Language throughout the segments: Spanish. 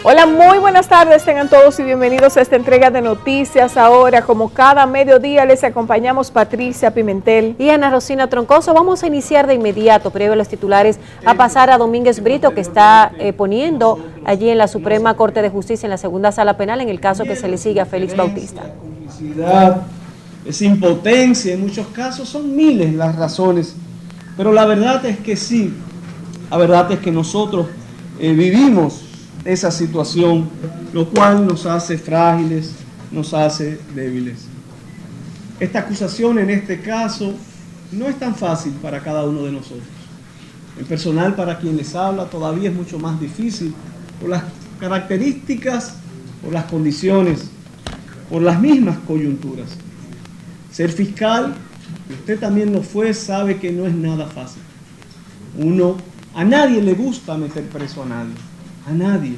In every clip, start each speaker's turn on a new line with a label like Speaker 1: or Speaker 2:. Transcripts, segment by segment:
Speaker 1: Hola, muy buenas tardes, tengan todos y bienvenidos a esta entrega de noticias. Ahora, como cada mediodía, les acompañamos Patricia Pimentel
Speaker 2: y Ana Rosina Troncoso. Vamos a iniciar de inmediato, previo a los titulares, a pasar a Domínguez Brito, que está poniendo allí en la Suprema Corte de Justicia, en la segunda sala penal, en el caso que se le sigue a Félix Bautista.
Speaker 3: Complicidad, esa impotencia, en muchos casos son miles las razones, pero la verdad es que sí, la verdad es que nosotros vivimos esa situación, lo cual nos hace frágiles, nos hace débiles. Esta acusación en este caso no es tan fácil para cada uno de nosotros. En personal, para quien les habla, todavía es mucho más difícil por las características, por las condiciones, por las mismas coyunturas. Ser fiscal, y usted también lo fue, sabe que no es nada fácil. A nadie le gusta meter preso a nadie. A nadie.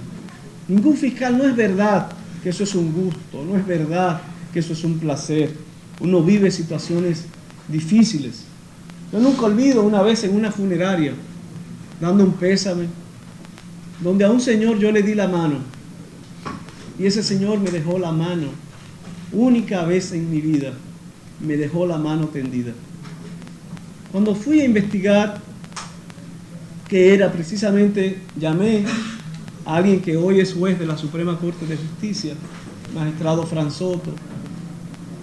Speaker 3: Ningún fiscal, no es verdad que eso es un gusto, no es verdad que eso es un placer. Uno vive situaciones difíciles. Yo nunca olvido una vez en una funeraria, dando un pésame, donde a un señor yo le di la mano, y ese señor me dejó la mano, única vez en mi vida, me dejó la mano tendida. Cuando fui a investigar qué era precisamente, llamé a alguien que hoy es juez de la Suprema Corte de Justicia, magistrado Fran Soto.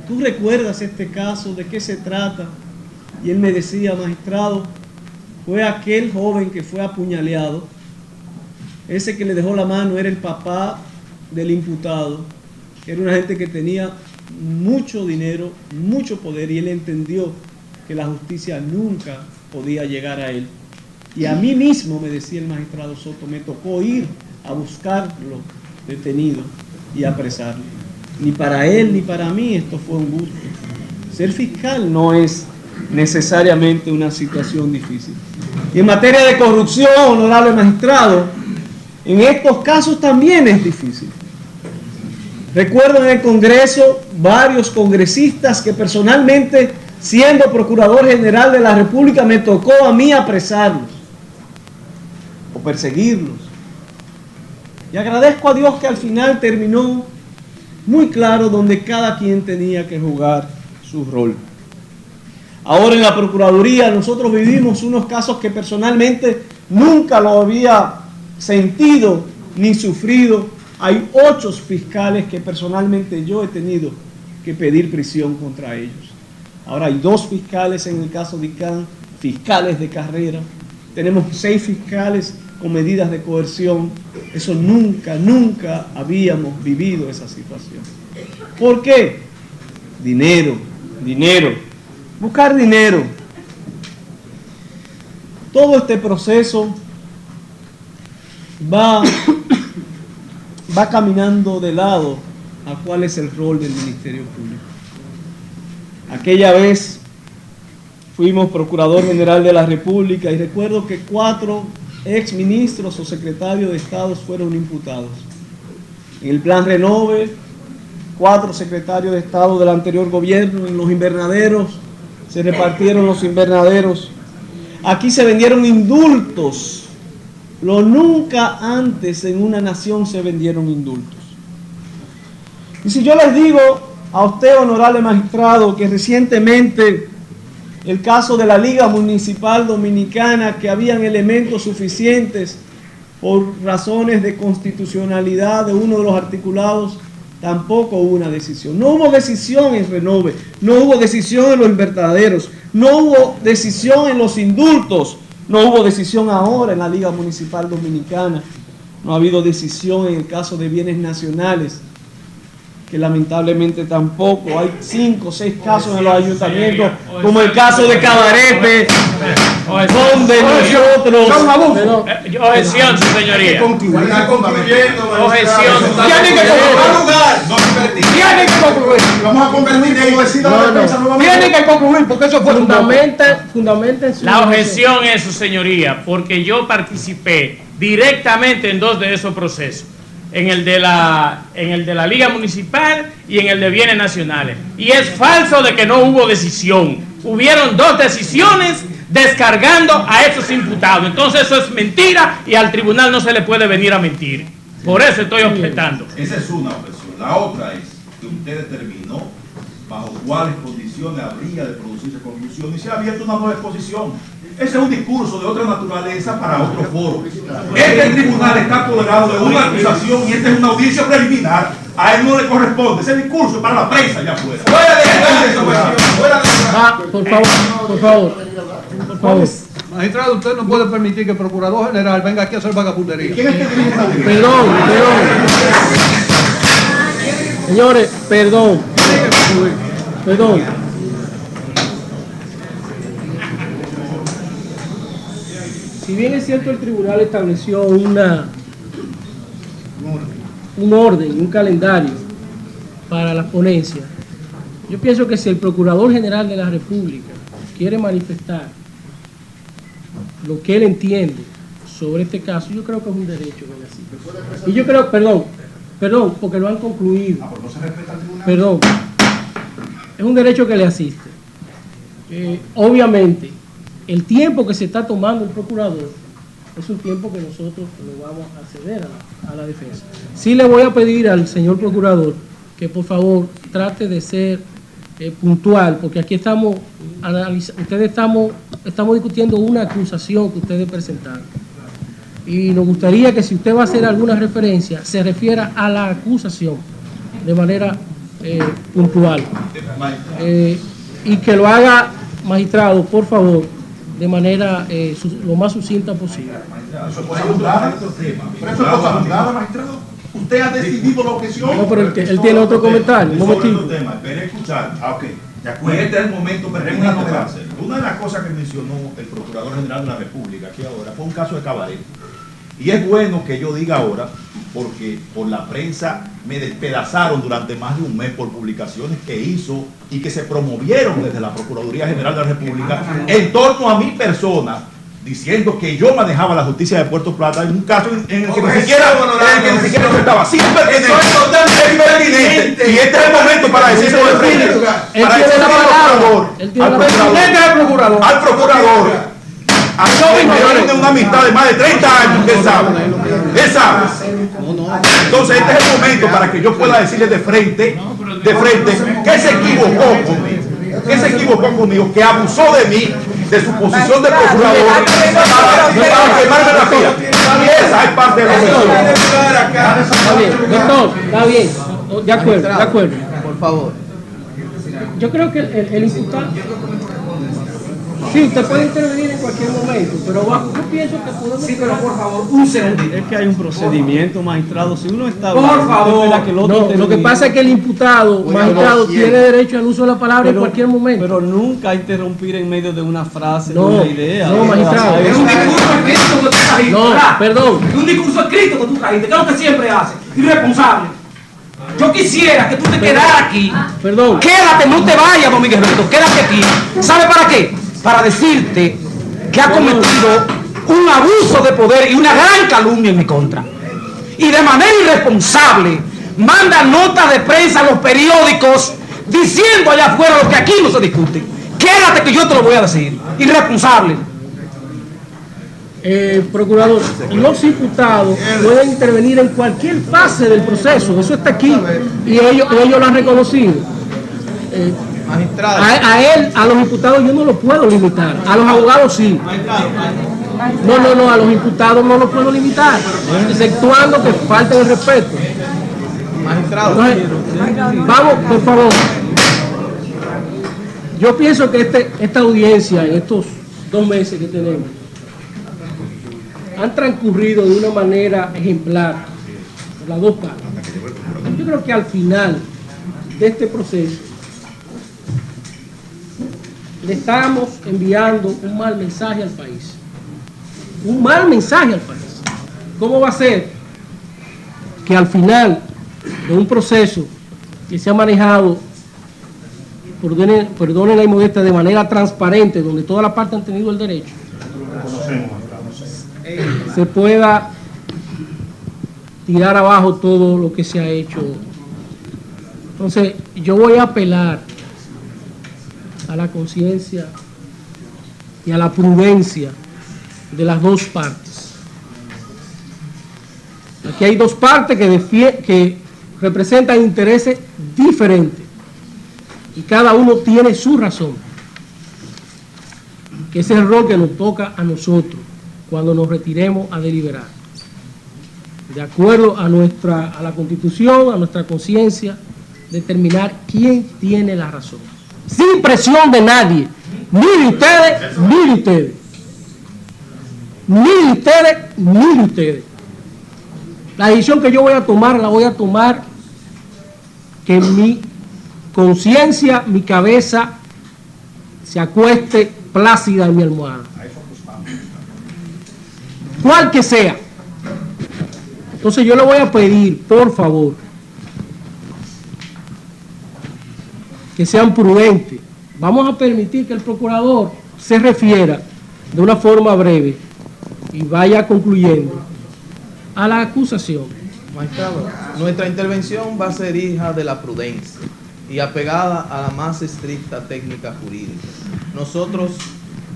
Speaker 3: ¿Tú recuerdas este caso? ¿De qué se trata? Y él me decía, magistrado, fue aquel joven que fue apuñaleado. Ese que le dejó la mano era el papá del imputado, que era una gente que tenía mucho dinero, mucho poder, y él entendió que la justicia nunca podía llegar a él. Y a mí mismo, me decía el magistrado Soto, me tocó ir a buscarlo detenido y apresarlo. Ni para él ni para mí esto fue un gusto. Ser fiscal no es necesariamente una situación difícil. Y en materia de corrupción, honorable magistrado, en estos casos también es difícil. Recuerdo en el Congreso varios congresistas que personalmente, siendo Procurador General de la República, me tocó a mí apresarlos o perseguirlos. Y agradezco a Dios que al final terminó muy claro donde cada quien tenía que jugar su rol. Ahora en la Procuraduría nosotros vivimos unos casos que personalmente nunca lo había sentido ni sufrido. Hay 8 fiscales que personalmente yo he tenido que pedir prisión contra ellos. Ahora hay 2 fiscales en el caso de ICANN, fiscales de carrera. Tenemos 6 fiscales con medidas de coerción. Eso nunca habíamos vivido esa situación. ¿Por qué? Dinero. Buscar dinero. Todo este proceso va caminando de lado a cuál es el rol del Ministerio Público. Aquella vez fuimos Procurador General de la República y recuerdo que 4 exministros o secretarios de Estado fueron imputados. En el Plan Renove, 4 secretarios de Estado del anterior gobierno. En los invernaderos, se repartieron los invernaderos. Aquí se vendieron indultos. Lo nunca antes en una nación se vendieron indultos. Y si yo les digo a usted, honorable magistrado, que recientemente el caso de la Liga Municipal Dominicana, que habían elementos suficientes por razones de constitucionalidad de uno de los articulados, tampoco hubo una decisión. No hubo decisión en Renove, no hubo decisión en los invernaderos, no hubo decisión en los indultos, no hubo decisión ahora en la Liga Municipal Dominicana, no ha habido decisión en el caso de bienes nacionales, que lamentablemente tampoco. Hay 5 o 6 casos en los ayuntamientos, como el caso de Cabarete, donde nosotros...
Speaker 4: Objeción, su señoría. Objeción.
Speaker 5: Tiene que concluir. Vamos a convertir como decida la defensa nuevamente. Tiene que concluir, porque eso fue fundamental.
Speaker 4: La objeción es, su señoría, porque yo participé directamente en 2 de esos procesos. En el de la Liga Municipal y en el de Bienes Nacionales. Y es falso de que no hubo decisión. Hubieron 2 decisiones descargando a esos imputados. Entonces eso es mentira y al tribunal no se le puede venir a mentir. Por eso estoy objetando.
Speaker 6: Esa es una objeción. La otra es que usted determinó bajo cuáles condiciones habría de producirse conclusión y se ha abierto una nueva exposición. Ese es un discurso de otra naturaleza para otro foro. Este tribunal está apoderado de una acusación y esta es una audiencia preliminar. A él no le corresponde. Ese discurso es para la prensa allá afuera.
Speaker 5: Por favor. Magistrado, usted no puede permitir que el Procurador General venga aquí a hacer vagabundería. ¿Quién es que dirige esta audiencia? Perdón. Señores, perdón. Si bien es cierto, el tribunal estableció un orden, un calendario para las ponencias, yo pienso que si el Procurador General de la República quiere manifestar lo que él entiende sobre este caso, yo creo que es un derecho que le asiste. Y yo creo, perdón, porque lo han concluido. Perdón, es un derecho que le asiste. Obviamente, el tiempo que se está tomando el procurador es un tiempo que nosotros lo vamos a ceder a la defensa. Sí le voy a pedir al señor procurador que por favor trate de ser puntual, porque aquí estamos discutiendo una acusación que ustedes presentaron. Y nos gustaría que si usted va a hacer alguna referencia, se refiera a la acusación de manera puntual. Y que lo haga, magistrado, por favor, de manera lo más sucinta posible.
Speaker 6: Eso es cosa juzgada, magistrado. Usted ha decidido la objeción.
Speaker 5: No, pero él tiene otro comentario.
Speaker 6: Espere escuchar. Ok. Este es el momento pertinente para hacerlo. Una de las cosas que mencionó el Procurador General de la República aquí ahora fue un caso de Cabaret. Y es bueno que yo diga ahora, porque por la prensa me despedazaron durante más de un mes por publicaciones que hizo y que se promovieron desde la Procuraduría General de la República en torno a mi persona, diciendo que yo manejaba la justicia de Puerto Plata en un caso en el que ni siquiera no estaba. Sí, es pertinente. Y este es el momento para decirlo de frente. Para decirle al procurador. A mí de una amistad de más de 30 años, él sabe. Entonces este es el momento para que yo pueda decirle de frente, que se equivocó conmigo, que abusó de mí, de su posición de procurador, para quemarme la vida. Y esa es parte de la cuestión.
Speaker 5: Está bien, doctor, está bien. De acuerdo. Por favor. Yo creo que el imputado... Sí, usted puede intervenir en cualquier momento, pero yo pienso que podemos...
Speaker 3: Sí, pero por favor, un segundito. Es que hay un procedimiento, magistrado. Si uno está...
Speaker 5: Por favor. Lo que pasa es que el imputado, magistrado, tiene derecho al uso de la palabra en cualquier momento.
Speaker 3: Pero nunca interrumpir en medio de una frase, de una idea.
Speaker 5: No, magistrado.
Speaker 7: Es un discurso escrito que tú trajiste.
Speaker 5: No, perdón.
Speaker 7: Es un discurso escrito que tú trajiste, que es lo que siempre haces. Irresponsable. Yo quisiera que tú te quedaras aquí.
Speaker 5: Perdón.
Speaker 7: Quédate, no te vayas, Domínguez Brito. Quédate aquí. ¿Sabe para qué? Para decirte que ha cometido un abuso de poder y una gran calumnia en mi contra. Y de manera irresponsable manda notas de prensa a los periódicos diciendo allá afuera lo que aquí no se discute. Quédate que yo te lo voy a decir. Irresponsable.
Speaker 5: Procurador, los imputados pueden intervenir en cualquier fase del proceso. Eso está aquí. Y ellos lo han reconocido. A los imputados yo no lo puedo limitar, a los abogados sí. No, a los imputados no lo puedo limitar, exceptuando que falten el respeto. Entonces, vamos, por favor. Yo pienso que esta audiencia en estos 2 meses que tenemos han transcurrido de una manera ejemplar por las dos partes. Yo creo que al final de este proceso le estamos enviando un mal mensaje al país. Un mal mensaje al país. ¿Cómo va a ser que al final de un proceso que se ha manejado, perdone la inmodestia, de manera transparente, donde todas las partes han tenido el derecho, se pueda tirar abajo todo lo que se ha hecho? Entonces, yo voy a apelar a la conciencia y a la prudencia de las dos partes. que hay dos partes que representan intereses diferentes y cada uno tiene su razón, que ese es el rol que nos toca a nosotros cuando nos retiremos a deliberar, de acuerdo a la Constitución, a nuestra conciencia, determinar quién tiene la razón, sin presión de nadie, ni de ustedes, ni de ustedes, ni de ustedes, ni de ustedes. La decisión que yo voy a tomar, la voy a tomar que mi conciencia, mi cabeza se acueste plácida en mi almohada, cual que sea. Entonces yo le voy a pedir, por favor, que sean prudentes. Vamos a permitir que el procurador se refiera de una forma breve y vaya concluyendo a la acusación.
Speaker 8: Magistrado, nuestra intervención va a ser hija de la prudencia y apegada a la más estricta técnica jurídica. Nosotros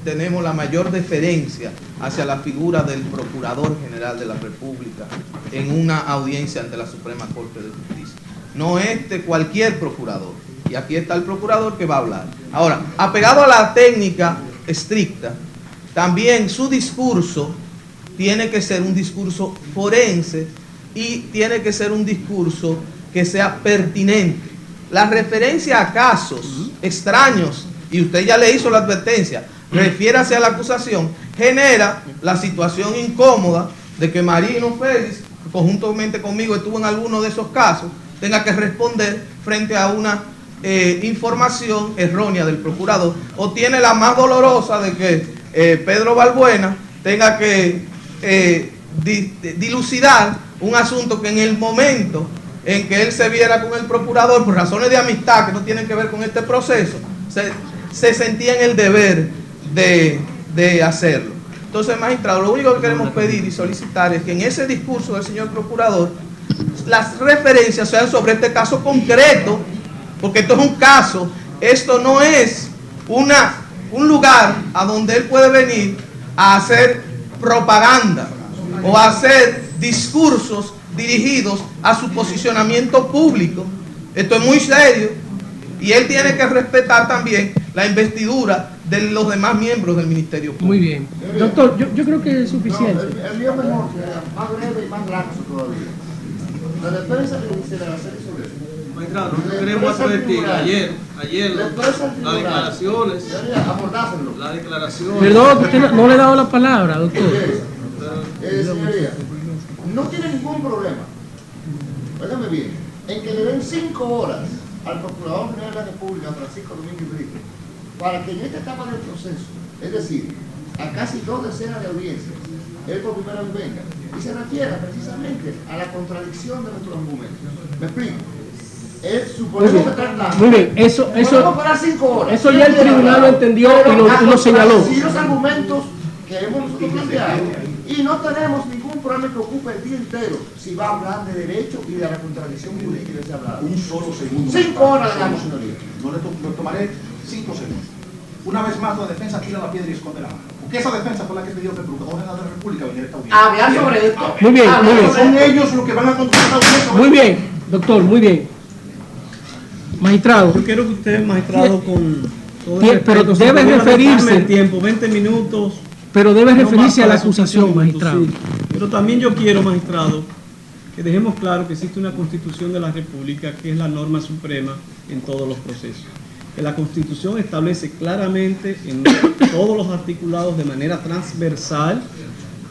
Speaker 8: tenemos la mayor deferencia hacia la figura del Procurador General de la República en una audiencia ante la Suprema Corte de Justicia. No cualquier procurador. Y aquí está el procurador que va a hablar. Ahora, apegado a la técnica estricta, también su discurso tiene que ser un discurso forense y tiene que ser un discurso que sea pertinente. La referencia a casos extraños, y usted ya le hizo la advertencia, refiérase a la acusación, genera la situación incómoda de que Marino Félix, conjuntamente conmigo estuvo en alguno de esos casos, tenga que responder frente a una información errónea del procurador, o tiene la más dolorosa de que Pedro Balbuena tenga que dilucidar un asunto que en el momento en que él se viera con el procurador, por razones de amistad que no tienen que ver con este proceso, se sentía en el deber de hacerlo. Entonces, magistrado, lo único que queremos pedir y solicitar es que en ese discurso del señor procurador las referencias sean sobre este caso concreto, porque esto es un caso, esto no es un lugar a donde él puede venir a hacer propaganda o a hacer discursos dirigidos a su posicionamiento público. Esto es muy serio y él tiene que respetar también la investidura de los demás miembros del Ministerio Público.
Speaker 5: Muy bien. Doctor, yo creo que es suficiente.
Speaker 9: El mío mejor, más breve y más laxo todavía. La defensa que dice de la serie sobre eso.
Speaker 3: Magistrado, nosotros queremos advertir ayer las declaraciones.
Speaker 5: Perdón, usted no le he dado la palabra, doctor.
Speaker 9: Señoría, no tiene ningún problema, óigame bien, en que le den 5 horas al Procurador General de la República, Francisco Domínguez Brito, para que en esta etapa del proceso, es decir, a casi 2 decenas de audiencias, él por primera vez venga y se refiera precisamente a la contradicción de nuestros argumentos. ¿Me explico? Suponemos que está claro.
Speaker 5: Muy bien, eso ya el tribunal lo entendió y lo señaló.
Speaker 9: Si los argumentos que hemos nosotros planteado, y no tenemos ningún problema que ocupe el día entero si va a hablar de derecho y de la contradicción jurídica que se ha hablado.
Speaker 6: Un solo segundo.
Speaker 9: 5 horas le damos, señoría.
Speaker 6: No le tomaré 5 segundos. Una vez más, la defensa tira la piedra y esconde la mano. Porque esa defensa fue la que pidió que el Procurador General de la República viniera a esta audiencia.
Speaker 9: Hablar sobre esto.
Speaker 5: Muy bien, muy bien.
Speaker 6: Son ellos los que van a controlar la audiencia.
Speaker 5: Muy bien, doctor, muy bien. Magistrado.
Speaker 3: Yo quiero que usted, magistrado, con todo el
Speaker 5: pero
Speaker 3: respeto,
Speaker 5: debe referirse
Speaker 3: el tiempo, 20 minutos.
Speaker 5: Pero debe
Speaker 3: no
Speaker 5: referirse
Speaker 3: más
Speaker 5: a la
Speaker 3: para
Speaker 5: acusación,
Speaker 3: esos 15
Speaker 5: magistrado.
Speaker 3: minutos, sí. Pero también yo quiero, magistrado, que dejemos claro que existe una Constitución de la República que es la norma suprema en todos los procesos. Que la Constitución establece claramente en todos los articulados de manera transversal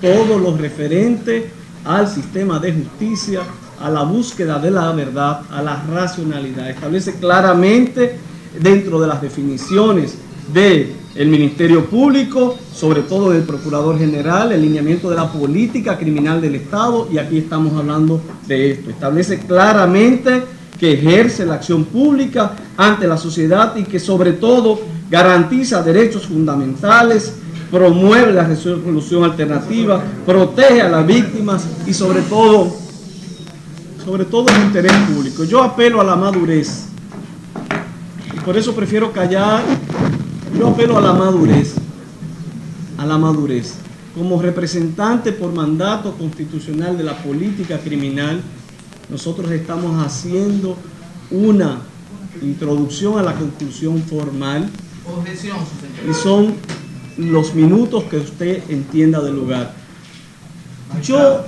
Speaker 3: todo lo referente al sistema de justicia, a la búsqueda de la verdad, a la racionalidad. Establece claramente dentro de las definiciones del Ministerio Público, sobre todo del Procurador General, el lineamiento de la política criminal del Estado, y aquí estamos hablando de esto. Establece claramente que ejerce la acción pública ante la sociedad y que sobre todo garantiza derechos fundamentales, promueve la resolución alternativa, protege a las víctimas y sobre todo el interés público. Yo apelo a la madurez y por eso prefiero callar. Yo apelo a la madurez, como representante por mandato constitucional de la política criminal, nosotros estamos haciendo una introducción a la conclusión formal.
Speaker 8: Objeción, señor.
Speaker 3: Y son los minutos que usted entienda del lugar. Yo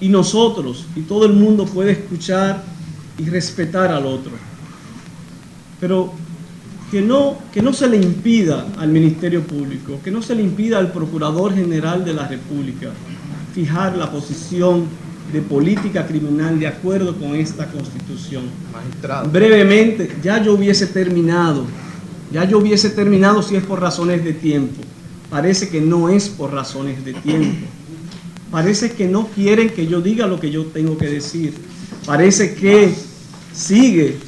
Speaker 3: y nosotros y todo el mundo puede escuchar y respetar al otro, pero que no se le impida al Ministerio Público, que no se le impida al Procurador General de la República fijar la posición de política criminal de acuerdo con esta Constitución.
Speaker 8: Magistrado.
Speaker 3: Brevemente, ya yo hubiese terminado si es por razones de tiempo. Parece que no es por razones de tiempo. Parece que no quieren que yo diga lo que yo tengo que decir. Parece que sigue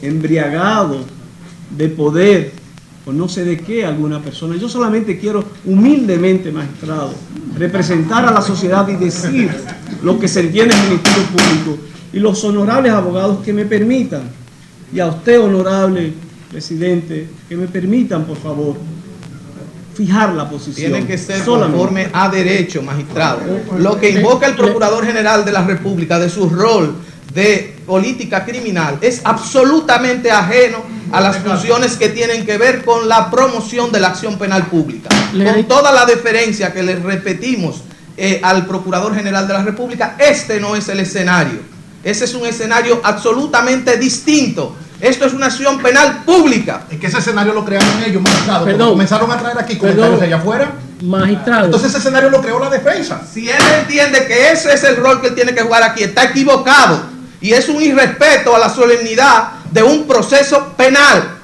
Speaker 3: embriagado de poder o no sé de qué alguna persona. Yo solamente quiero humildemente, magistrado, representar a la sociedad y decir lo que se entiende en el Ministerio Público y los honorables abogados que me permitan, y a usted, honorable presidente, que me permitan, por favor, fijar la posición.
Speaker 8: Tiene que ser
Speaker 3: solamente
Speaker 8: conforme a derecho, magistrado. Lo que invoca el Procurador General de la República de su rol de política criminal es absolutamente ajeno a las funciones que tienen que ver con la promoción de la acción penal pública. Con toda la deferencia que le repetimos al Procurador General de la República, este no es el escenario. Ese es un escenario absolutamente distinto. Esto es una acción penal pública.
Speaker 6: Es que ese escenario lo crearon ellos, magistrado.
Speaker 5: Perdón.
Speaker 6: Comenzaron a traer aquí comentarios de allá afuera.
Speaker 5: Magistrado.
Speaker 6: Entonces ese escenario lo creó la defensa.
Speaker 8: Si él entiende que ese es el rol que él tiene que jugar aquí, está equivocado. Y es un irrespeto a la solemnidad de un proceso penal.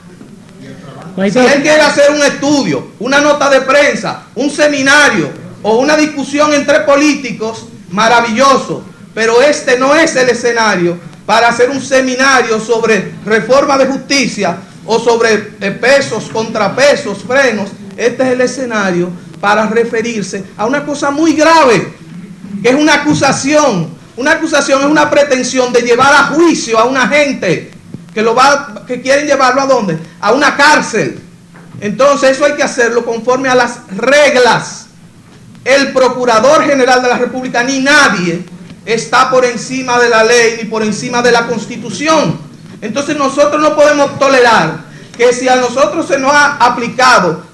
Speaker 8: Si él quiere hacer un estudio, una nota de prensa, un seminario o una discusión entre políticos, maravilloso. Pero este no es el escenario para hacer un seminario sobre reforma de justicia o sobre pesos, contrapesos, frenos. Este es el escenario para referirse a una cosa muy grave, que es una acusación. Una acusación es una pretensión de llevar a juicio a una gente que quieren llevarlo ¿a dónde? A una cárcel. Entonces eso hay que hacerlo conforme a las reglas. El Procurador General de la República ni nadie está por encima de la ley ni por encima de la Constitución. Entonces nosotros no podemos tolerar que si a nosotros se nos ha aplicado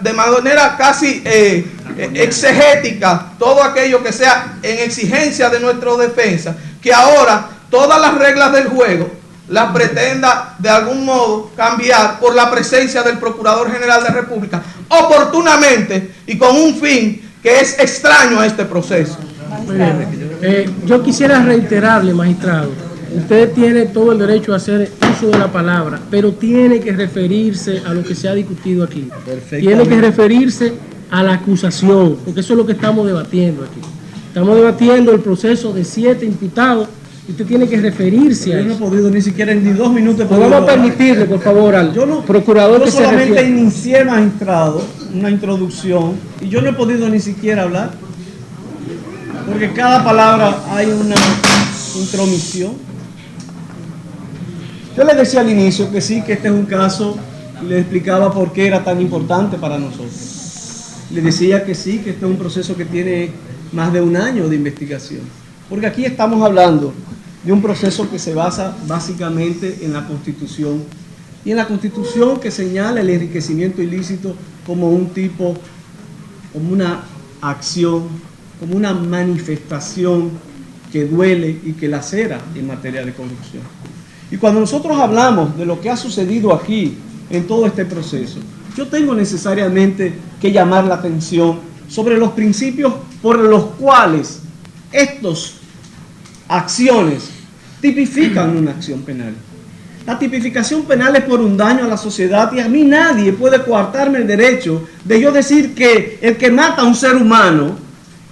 Speaker 8: de manera casi exegética todo aquello que sea en exigencia de nuestra defensa, que ahora todas las reglas del juego las pretenda de algún modo cambiar por la presencia del Procurador General de la República, oportunamente y con un fin que es extraño a este proceso.
Speaker 5: Muy bien. Yo quisiera reiterarle, magistrado, usted tiene todo el derecho a hacer uso de la palabra, pero tiene que referirse a lo que se ha discutido aquí. Tiene que referirse a la acusación, porque eso es lo que estamos debatiendo aquí. Estamos debatiendo el proceso de 7 imputados. Usted tiene que referirse a eso.
Speaker 3: Yo no he podido ni siquiera en ni 2 minutos.
Speaker 5: Pues vamos a permitirle, por favor, al procurador que se refiere.
Speaker 3: Yo solamente inicié, magistrado, una introducción y yo no he podido ni siquiera hablar, porque cada palabra hay una intromisión. Yo le decía al inicio que sí, que este es un caso, y le explicaba por qué era tan importante para nosotros. Le decía que sí, que este es un proceso que tiene más de 1 año de investigación, porque aquí estamos hablando de un proceso que se basa básicamente en la Constitución, y en la Constitución que señala el enriquecimiento ilícito como un tipo, como una acción, como una manifestación que duele y que lacera en materia de corrupción. Y cuando nosotros hablamos de lo que ha sucedido aquí en todo este proceso, yo tengo necesariamente que llamar la atención sobre los principios por los cuales estas acciones tipifican una acción penal. La tipificación penal es por un daño a la sociedad, y a mí nadie puede coartarme el derecho de yo decir que el que mata a un ser humano,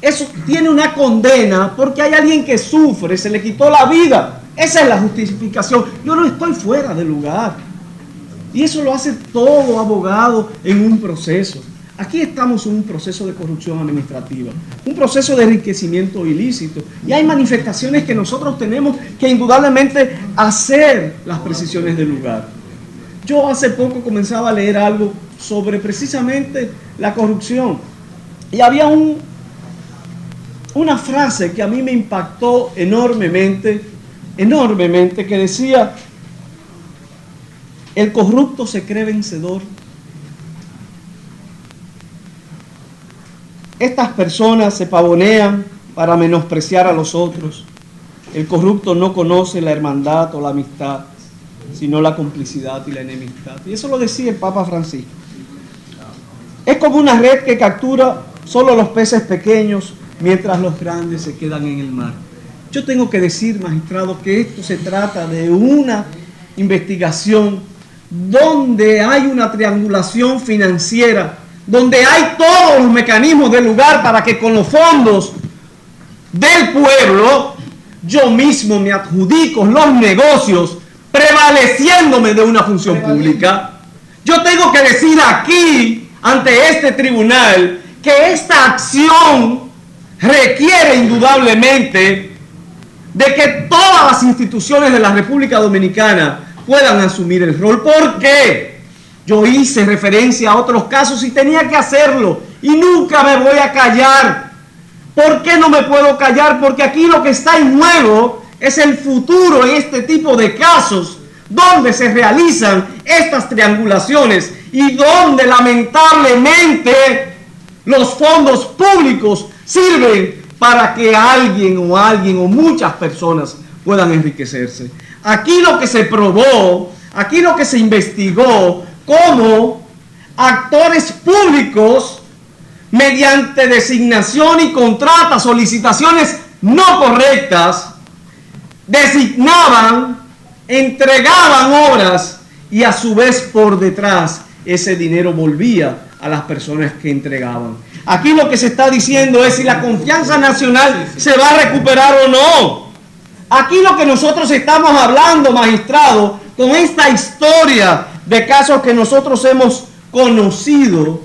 Speaker 3: eso tiene una condena porque hay alguien que sufre, se le quitó la vida. Esa es la justificación. Yo no estoy fuera de lugar. Y eso lo hace todo abogado en un proceso. Aquí estamos en un proceso de corrupción administrativa, un proceso de enriquecimiento ilícito, y hay manifestaciones que nosotros tenemos que indudablemente hacer las precisiones del lugar. Yo hace poco comenzaba a leer algo sobre precisamente la corrupción, Y había una frase que a mí me impactó enormemente, que decía: el corrupto se cree vencedor. Estas personas se pavonean para menospreciar a los otros. El corrupto no conoce la hermandad o la amistad, sino la complicidad y la enemistad. Y eso lo decía el Papa Francisco. Es como una red que captura solo los peces pequeños, mientras los grandes se quedan en el mar. Yo tengo que decir, magistrado, que esto se trata de una investigación donde hay una triangulación financiera, donde hay todos los mecanismos del lugar para que con los fondos del pueblo yo mismo me adjudico los negocios, prevaleciéndome de una función pública. Yo tengo que decir aquí, ante este tribunal, que esta acción requiere indudablemente de que todas las instituciones de la República Dominicana puedan asumir el rol. ¿Por qué? Yo hice referencia a otros casos y tenía que hacerlo, y nunca me voy a callar. ¿Por qué no me puedo callar? Porque aquí lo que está en juego es el futuro en este tipo de casos, donde se realizan estas triangulaciones y donde lamentablemente los fondos públicos sirven para que alguien o muchas personas puedan enriquecerse. Aquí lo que se probó, aquí lo que se investigó, cómo actores públicos, mediante designación y contratas, solicitaciones no correctas, designaban, entregaban obras y a su vez por detrás ese dinero volvía a las personas que entregaban. Aquí lo que se está diciendo es si la confianza nacional se va a recuperar o no. Aquí lo que nosotros estamos hablando, magistrado, con esta historia de casos que nosotros hemos conocido,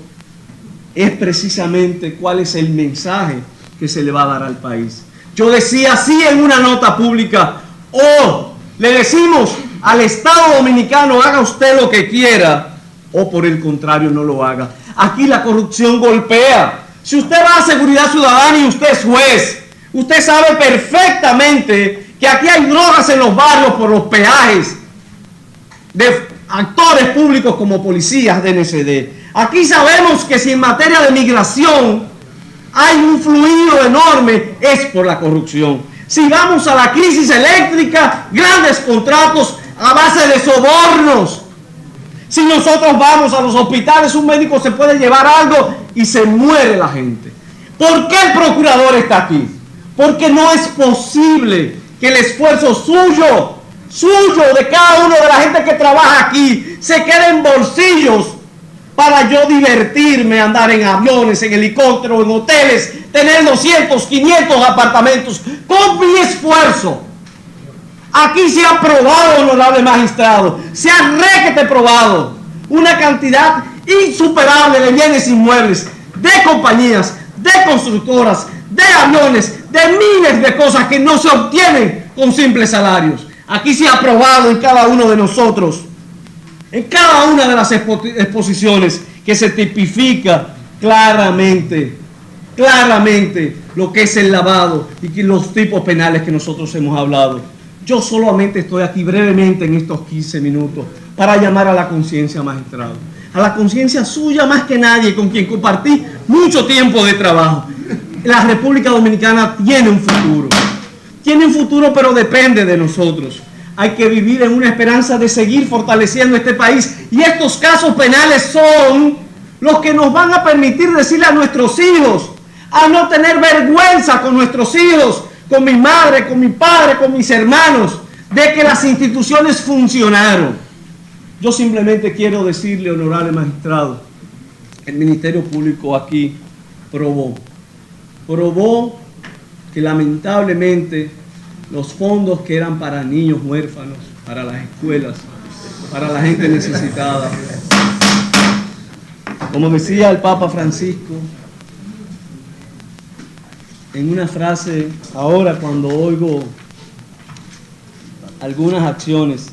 Speaker 3: es precisamente cuál es el mensaje que se le va a dar al país. Yo decía así en una nota pública: o le decimos al Estado Dominicano, haga usted lo que quiera, o por el contrario no lo haga. Aquí la corrupción golpea. Si usted va a Seguridad Ciudadana y usted es juez, usted sabe perfectamente que aquí hay drogas en los barrios por los peajes de actores públicos como policías de NCD. Aquí sabemos que si en materia de migración hay un fluido enorme, es por la corrupción. Si vamos a la crisis eléctrica, grandes contratos a base de sobornos. Si nosotros vamos a los hospitales, un médico se puede llevar algo y se muere la gente. ¿Por qué el procurador está aquí? Porque no es posible que el esfuerzo suyo, de cada uno de la gente que trabaja aquí, se quede en bolsillos para yo divertirme, andar en aviones, en helicópteros, en hoteles, tener 200, 500 apartamentos con mi esfuerzo. Aquí se ha probado, honorable magistrado, se ha requete probado una cantidad insuperable de bienes inmuebles, de compañías, de constructoras, de aviones, de miles de cosas que no se obtienen con simples salarios. Aquí se ha probado en cada uno de nosotros, en cada una de las exposiciones, que se tipifica claramente lo que es el lavado y los tipos penales que nosotros hemos hablado. Yo solamente estoy aquí brevemente en estos 15 minutos para llamar a la conciencia, magistrado, a la conciencia suya más que nadie, con quien compartí mucho tiempo de trabajo. La República Dominicana tiene un futuro, pero depende de nosotros. Hay que vivir en una esperanza de seguir fortaleciendo este país, y estos casos penales son los que nos van a permitir decirle a nuestros hijos, a no tener vergüenza con nuestros hijos, con mi madre, con mi padre, con mis hermanos, de que las instituciones funcionaron. Yo simplemente quiero decirle, honorable magistrado, el Ministerio Público aquí probó que lamentablemente los fondos que eran para niños huérfanos, para las escuelas, para la gente necesitada, como decía el Papa Francisco, en una frase, ahora cuando oigo algunas acciones,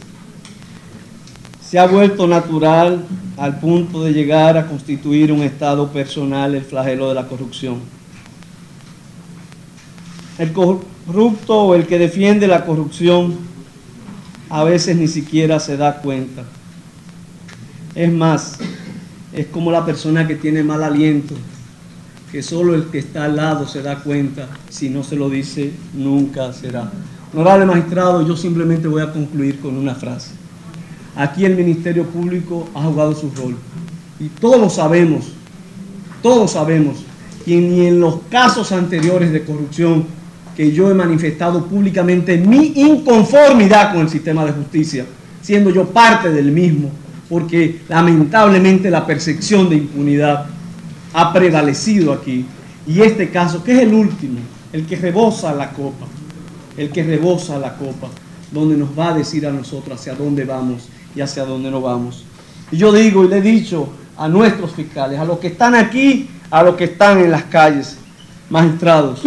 Speaker 3: se ha vuelto natural al punto de llegar a constituir un estado personal el flagelo de la corrupción. El corrupto o el que defiende la corrupción a veces ni siquiera se da cuenta. Es más, es como la persona que tiene mal aliento, que solo el que está al lado se da cuenta, si no se lo dice, nunca será. Honorable magistrado, yo simplemente voy a concluir con una frase. Aquí el Ministerio Público ha jugado su rol, y todos sabemos, que ni en los casos anteriores de corrupción que yo he manifestado públicamente mi inconformidad con el sistema de justicia, siendo yo parte del mismo, porque lamentablemente la percepción de impunidad ha prevalecido aquí, y este caso, que es el último, el que rebosa la copa, donde nos va a decir a nosotros hacia dónde vamos y hacia dónde no vamos. Y yo digo y le he dicho a nuestros fiscales, a los que están aquí, a los que están en las calles, magistrados,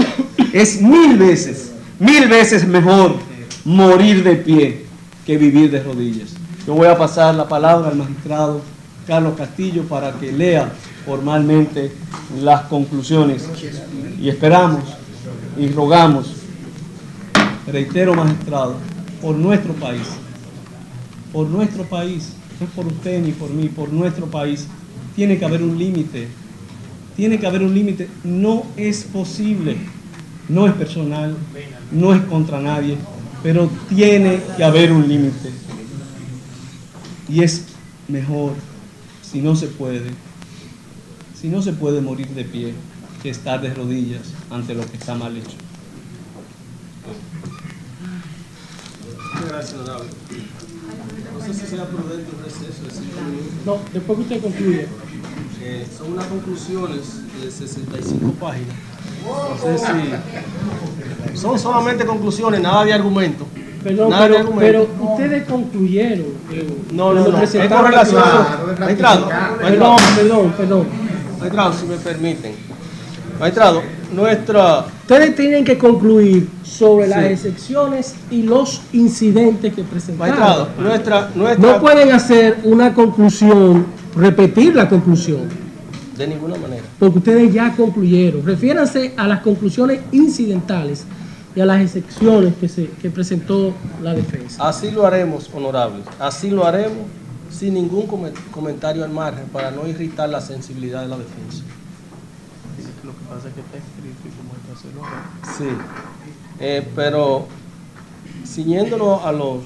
Speaker 3: es mil veces mejor morir de pie que vivir de rodillas. Yo voy a pasar la palabra al magistrado Carlos Castillo para que lea formalmente las conclusiones, y esperamos y rogamos, reitero, magistrado, por nuestro país, no es por usted ni por mí, por nuestro país, tiene que haber un límite, no es posible, no es personal, no es contra nadie, pero tiene que haber un límite, y es mejor, si no se puede morir de pie, que estar de rodillas ante lo que está mal hecho.
Speaker 5: Gracias, honorable. No sé si será prudente un receso de 5 minutos. No, después que usted concluya. Son unas conclusiones de 65 páginas. No sé si son solamente conclusiones, nada de argumento. Perdón, pero ustedes concluyeron. No. Es con relación. Magistrado, perdón. Magistrado, si me permiten. Magistrado, ustedes tienen que concluir sobre las excepciones y los incidentes que presentaron. Magistrado, no pueden hacer una conclusión, repetir la conclusión. De ninguna manera. Porque ustedes ya concluyeron. Refiéranse a las conclusiones incidentales y a las excepciones que presentó la defensa. Así lo haremos, honorables. Así lo haremos sin ningún comentario al margen para no irritar la sensibilidad de la defensa. Lo que pasa es que está escrito y como está sí, pero ciñéndonos a lo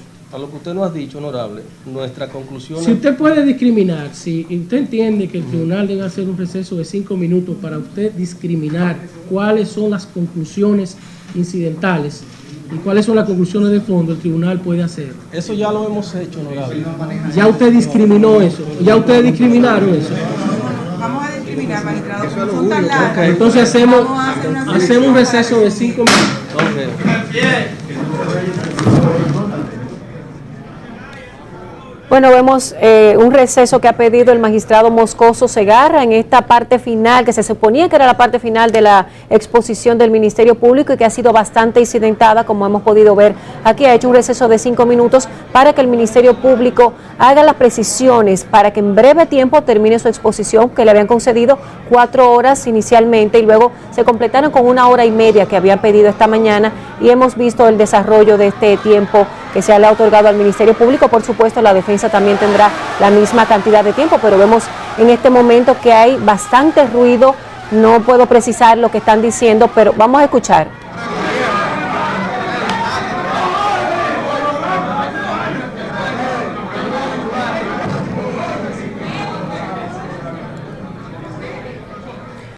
Speaker 5: que usted nos ha dicho, honorable, nuestra conclusión... Si usted puede discriminar, si usted entiende que el tribunal debe hacer un receso de 5 minutos para usted discriminar cuáles son las conclusiones incidentales y cuáles son las conclusiones de fondo, el tribunal puede hacer. Eso ya lo hemos hecho, honorable. Ya usted discriminó eso, ya ustedes discriminaron eso.
Speaker 10: Vamos a discriminar, magistrado, como son tan largas.
Speaker 5: Okay. Entonces hacemos un receso de 5 minutos. Okay.
Speaker 2: Bueno, vemos un receso que ha pedido el magistrado Moscoso Segarra en esta parte final, que se suponía que era la parte final de la exposición del Ministerio Público y que ha sido bastante incidentada, como hemos podido ver aquí. Ha hecho un receso de 5 minutos para que el Ministerio Público haga las precisiones, para que en breve tiempo termine su exposición, que le habían concedido 4 horas inicialmente y luego se completaron con 1 hora y media que habían pedido esta mañana, y hemos visto el desarrollo de este tiempo que se le ha otorgado al Ministerio Público. Por supuesto, la defensa también tendrá la misma cantidad de tiempo, pero vemos en este momento que hay bastante ruido. No puedo precisar lo que están diciendo, pero vamos a escuchar.